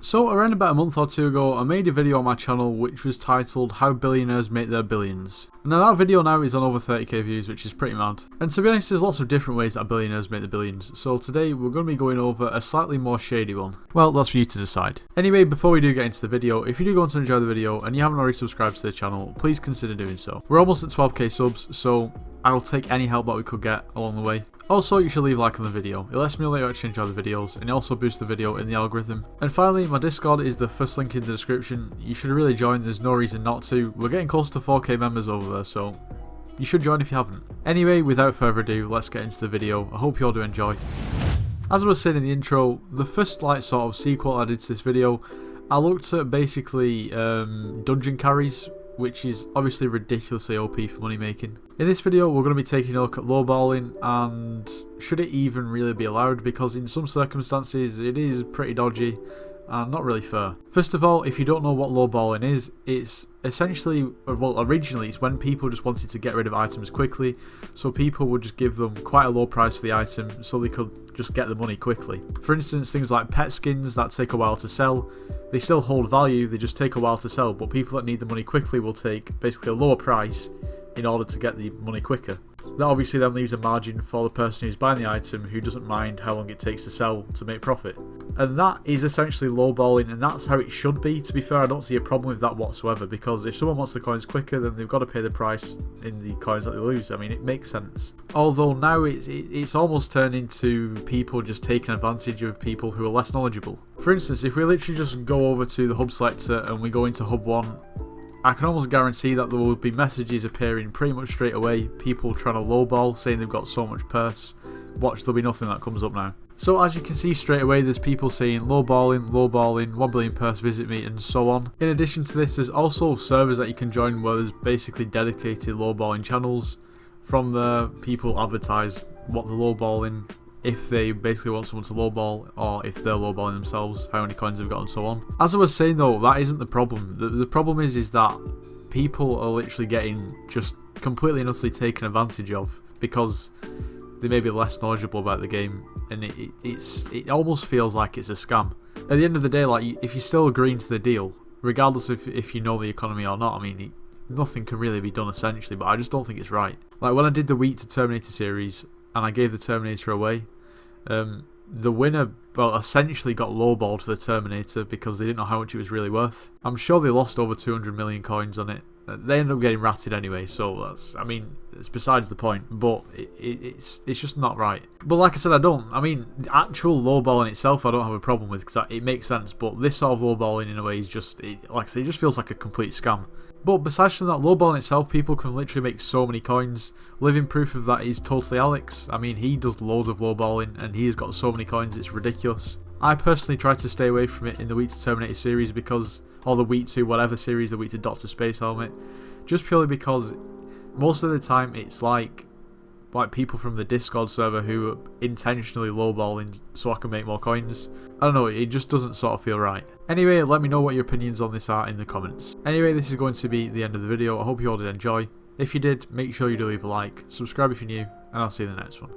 So around about a month or two ago, I made a video on my channel which was titled How Billionaires Make Their Billions. Now that video now is on over 30k views, which is pretty mad. And to be honest, there's lots of different ways that billionaires make their billions. So today we're going to be going over a slightly more shady one. Well, that's for you to decide. Anyway, before we do get into the video, if you do want to enjoy the video and you haven't already subscribed to the channel, please consider doing so. We're almost at 12k subs, so I'll take any help that we could get along the way. Also, you should leave a like on the video. It lets me know that you actually enjoy the videos, and it also boosts the video in the algorithm. And finally, my Discord is the first link in the description. You should really join, there's no reason not to. We're getting close to 4k members over there, so you should join if you haven't. Anyway, without further ado, let's get into the video. I hope you all do enjoy. As I was saying in the intro, the first sort of sequel I did to this video, I looked at basically dungeon carries, which is obviously ridiculously OP for money making. In this video we're going to be taking a look at lowballing and should it even really be allowed, because in some circumstances it is pretty dodgy and not really fair. First of all, if you don't know what lowballing is, it's essentially, well, originally it's when people just wanted to get rid of items quickly, so people would just give them quite a low price for the item so they could just get the money quickly. For instance, things like pet skins that take a while to sell, they still hold value, they just take a while to sell, but people that need the money quickly will take basically a lower price in order to get the money quicker. That obviously then leaves a margin for the person who's buying the item who doesn't mind how long it takes to sell to make profit. And that is essentially lowballing, and that's how it should be. To be fair, I don't see a problem with that whatsoever, because if someone wants the coins quicker, then they've got to pay the price in the coins that they lose. I mean, it makes sense. Although now it's almost turned into people just taking advantage of people who are less knowledgeable. For instance, if we literally just go over to the hub selector and we go into hub 1, I can almost guarantee that there will be messages appearing pretty much straight away, people trying to lowball, saying they've got so much purse. Watch, there'll be nothing that comes up now. So as you can see straight away, there's people saying lowballing, 1 billion purse, visit me, and so on. In addition to this, there's also servers that you can join where there's basically dedicated lowballing channels. From there, people advertise what the lowballing, if they basically want someone to lowball, or if they're lowballing themselves, how many coins they've got, and so on. As I was saying though, that isn't the problem. The problem is that people are literally getting just completely and utterly taken advantage of because they may be less knowledgeable about the game, and it almost feels like it's a scam. At the end of the day, like, if you're still agreeing to the deal, regardless if you know the economy or not, I mean, nothing can really be done essentially, but I just don't think it's right. Like when I did the Wheat to Terminator series, and I gave the Terminator away, the winner, well, essentially got lowballed for the Terminator because they didn't know how much it was really worth. I'm sure they lost over 200 million coins on it. They ended up getting ratted anyway, so that's, I mean, it's besides the point, but it's just not right. But like I said, I mean, the actual lowballing itself I don't have a problem with, because it makes sense, but this sort of lowballing in a way is just, like I said, it just feels like a complete scam. But besides from that, lowballing itself, people can literally make so many coins. Living proof of that is Totally Alex. I mean, he does loads of lowballing and he's got so many coins, it's ridiculous. I personally try to stay away from it in the Wheat to Terminator series because, or the Wheat to whatever series, the Wheat to Doctor Space Helmet, just purely because most of the time it's like people from the Discord server who are intentionally lowballing so I can make more coins. I don't know, it just doesn't sort of feel right. Anyway, let me know what your opinions on this are in the comments. Anyway, this is going to be the end of the video. I hope you all did enjoy. If you did, make sure you do leave a like, subscribe if you're new, and I'll see you in the next one.